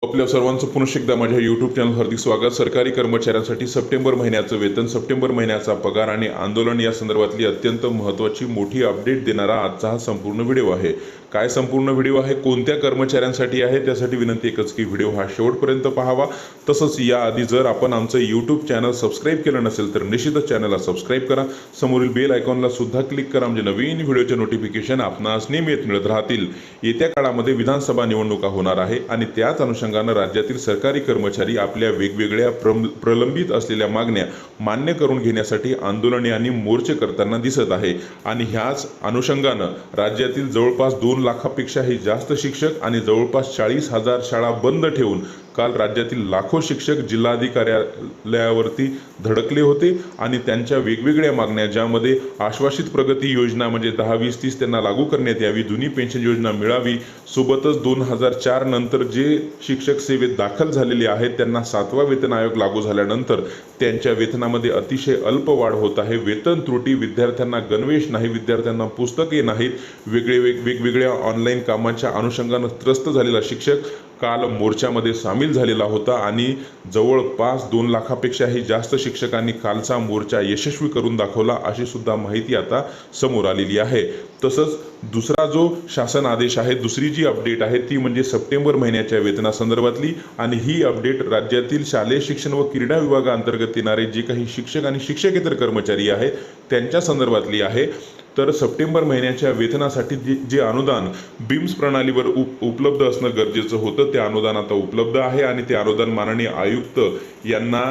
आपल्या सर्वांचं पुन्हा एकदा माझ्या यूट्यूब चॅनल हार्दिक स्वागत। सरकारी कर्मचाऱ्यांसाठी सप्टेंबर महिन्याचं वेतन, सप्टेंबर महिन्याचा पगार आणि आंदोलन या संदर्भातली अत्यंत महत्त्वाची मोठी अपडेट देणारा आजचा हा संपूर्ण व्हिडिओ आहे। काय संपूर्ण व्हिडिओ आहे, कोणत्या कर्मचाऱ्यांसाठी आहे, त्यासाठी विनंती एकच की व्हिडिओ हा शेवटपर्यंत पाहावा। तसंच याआधी जर आपण आमचं यूट्यूब चॅनल सबस्क्राईब केलं नसेल तर निश्चितच चॅनलला सबस्क्राईब करा, समोरील बेल आयकॉनला सुद्धा क्लिक करा, म्हणजे नवीन व्हिडिओचे नोटिफिकेशन आपणास नियमित मिळत राहतील। येत्या काळामध्ये विधानसभा निवडणुका होणार आहे आणि त्याच अनुषंगाने राज्यातील सरकारी कर्मचारी आपल्या वेगवेगळ्या प्रलंबित असलेल्या मागण्या मान्य करून घेण्यासाठी आंदोलने आणि मोर्चे करताना दिसत आहे। आणि ह्याच अनुषंगाने राज्यातील जवळपास 2 लाखापेक्षाही जास्त शिक्षक आणि जवळपास 40,000 शाळा बंद ठेवून काल राज्यातील लाखो शिक्षक जिल्हाधिकाऱ्यालयावरती धडकले होते आणि त्यांच्या वेगवेगळ्या मागण्या, ज्यामध्ये आश्वासित प्रगती योजना म्हणजे 10, 20, 30 त्यांना लागू करण्यात यावी, जुनी पेन्शन योजना मिळावी, सोबतच 2004 नंतर जे शिक्षक सेवेत दाखल झालेले आहेत त्यांना 7वा वेतन आयोग लागू झाल्यानंतर त्यांच्या वेतनामध्ये अतिशय अल्प वाढ होत आहे। वेतन त्रुटी, विद्यार्थ्यांना गणवेश नाही, विद्यार्थ्यांना पुस्तके नाहीत, वेगवेगळ्या ऑनलाईन कामाच्या अनुषंगाने त्रस्त झालेला शिक्षक काल मोर्चामध्ये सामील झालेला होता आणि जवळपास 2 लाखापेक्षाही जास्त शिक्षकांनी कालचा मोर्चा यशस्वी करून दाखवला, अशी सुद्धा माहिती आता समोर आलेली आहे। तसंच दुसरा जो शासन आदेश आहे, दुसरी जी अपडेट आहे ती म्हणजे सप्टेंबर महिन्याच्या वेतनासंदर्भातली, आणि ही अपडेट राज्यातील शालेय शिक्षण व क्रीडा विभागाअंतर्गत येणारे जे काही शिक्षक आणि शिक्षकेतर कर्मचारी आहेत त्यांच्या संदर्भातली आहे। तर सप्टेंबर महिन्याच्या वेतनासाठी जे अनुदान बीम्स प्रणालीवर उपलब्ध असणं गरजेचं होतं, ते अनुदान आता उपलब्ध आहे आणि ते अनुदान माननीय आयुक्त यांना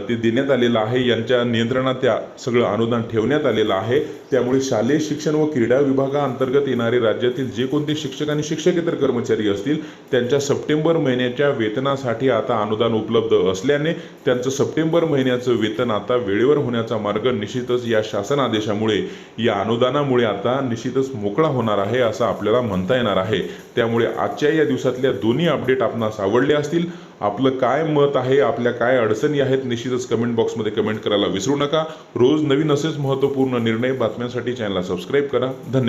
ते देण्यात आलेलं आहे। यांच्या नियंत्रणात त्या सगळं अनुदान ठेवण्यात आलेलं आहे। त्यामुळे शालेय शिक्षण व क्रीडा विभागाअंतर्गत येणारे राज्यातील जे कोणते शिक्षक आणि शिक्षकेतर कर्मचारी असतील त्यांच्या सप्टेंबर महिन्याच्या वेतनासाठी आता अनुदान उपलब्ध असल्याने त्यांचं सप्टेंबर महिन्याचं वेतन आता वेळेवर होण्याचा मार्ग निश्चितच या शासन आदेशामुळे, या अनुदानामुळे आता निश्चितच मोकळा होणार आहे असं आपल्याला म्हणता येणार आहे। त्यामुळे आजच्या या दिवसातल्या दोन्ही अपडेट आपणास आवडल्या असतील। आपलं काय मत आहे, आपल्या काय अडचणी आहेत, निश्चितच कमेंट बॉक्समध्ये कमेंट करायला विसरू नका। रोज नवीन असेच महत्त्वपूर्ण निर्णय बातम्यांसाठी चॅनलला सबस्क्राईब करा। धन्यवाद।